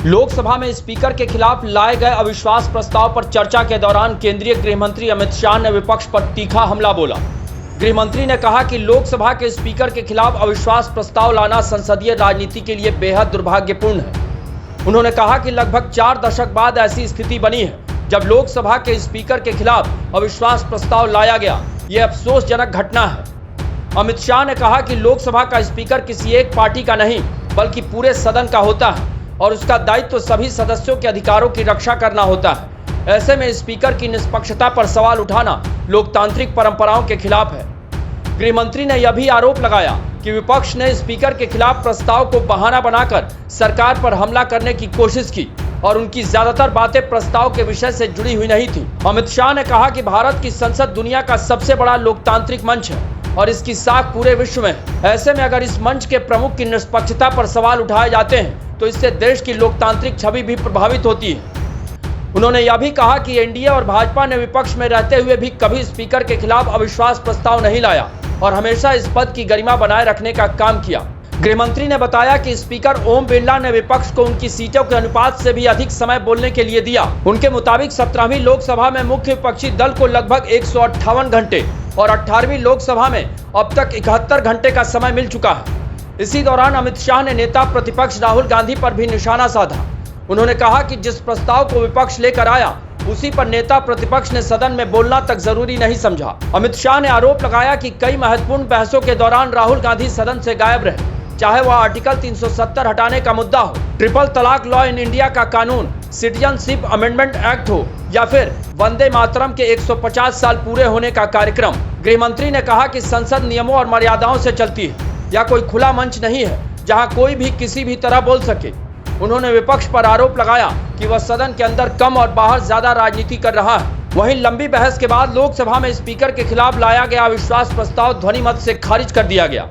लोकसभा में स्पीकर के खिलाफ लाए गए अविश्वास प्रस्ताव पर चर्चा के दौरान केंद्रीय गृह मंत्री अमित शाह ने विपक्ष पर तीखा हमला बोला। गृह मंत्री ने कहा कि लोकसभा के स्पीकर के खिलाफ अविश्वास प्रस्ताव लाना संसदीय राजनीति के लिए बेहद दुर्भाग्यपूर्ण है। उन्होंने कहा कि लगभग 4 दशक बाद ऐसी स्थिति बनी है जब लोकसभा के स्पीकर के खिलाफ अविश्वास प्रस्ताव लाया गया। यह अफसोसजनक घटना है। अमित शाह ने कहा कि लोकसभा का स्पीकर किसी एक पार्टी का नहीं बल्कि पूरे सदन का होता है और उसका दायित्व सभी सदस्यों के अधिकारों की रक्षा करना होता है। ऐसे में स्पीकर की निष्पक्षता पर सवाल उठाना लोकतांत्रिक परंपराओं के खिलाफ है। गृह मंत्री ने यह भी आरोप लगाया कि विपक्ष ने स्पीकर के खिलाफ प्रस्ताव को बहाना बनाकर सरकार पर हमला करने की कोशिश की और उनकी ज्यादातर बातें प्रस्ताव के विषय से जुड़ी हुई नहीं थी। अमित शाह ने कहा कि भारत की संसद दुनिया का सबसे बड़ा लोकतांत्रिक मंच है और इसकी साख पूरे विश्व में है। ऐसे में अगर इस मंच के प्रमुख की निष्पक्षता पर सवाल उठाए जाते हैं तो इससे देश की लोकतांत्रिक छवि भी प्रभावित होती है। उन्होंने यह भी कहा कि एनडीए और भाजपा ने विपक्ष में रहते हुए भी कभी स्पीकर के खिलाफ अविश्वास प्रस्ताव नहीं लाया और हमेशा इस पद की गरिमा बनाए रखने का काम किया। गृह मंत्री ने बताया कि स्पीकर ओम बिरला ने विपक्ष को उनकी सीटों के अनुपात से भी अधिक समय बोलने के लिए दिया। उनके मुताबिक 17वीं लोकसभा में मुख्य विपक्षी दल को लगभग 158 घंटे और 18वीं लोकसभा में अब तक 71 घंटे का समय मिल चुका है। इसी दौरान अमित शाह ने नेता प्रतिपक्ष राहुल गांधी पर भी निशाना साधा। उन्होंने कहा कि जिस प्रस्ताव को विपक्ष लेकर आया उसी पर नेता प्रतिपक्ष ने सदन में बोलना तक जरूरी नहीं समझा। अमित शाह ने आरोप लगाया कि कई महत्वपूर्ण बहसों के दौरान राहुल गांधी सदन से गायब रहे, चाहे वह आर्टिकल 370 हटाने का मुद्दा हो, ट्रिपल तलाक लॉ इन इंडिया का कानून, सिटीजनशिप अमेंडमेंट एक्ट हो या फिर वंदे मातरम के 150 साल पूरे होने का कार्यक्रम। गृह मंत्री ने कहा कि संसद नियमों और मर्यादाओं से चलती है या कोई खुला मंच नहीं है जहां कोई भी किसी भी तरह बोल सके। उन्होंने विपक्ष पर आरोप लगाया कि वह सदन के अंदर कम और बाहर ज्यादा राजनीति कर रहा है। वहीं लंबी बहस के बाद लोकसभा में स्पीकर के खिलाफ लाया गया अविश्वास प्रस्ताव ध्वनि मत से खारिज कर दिया गया।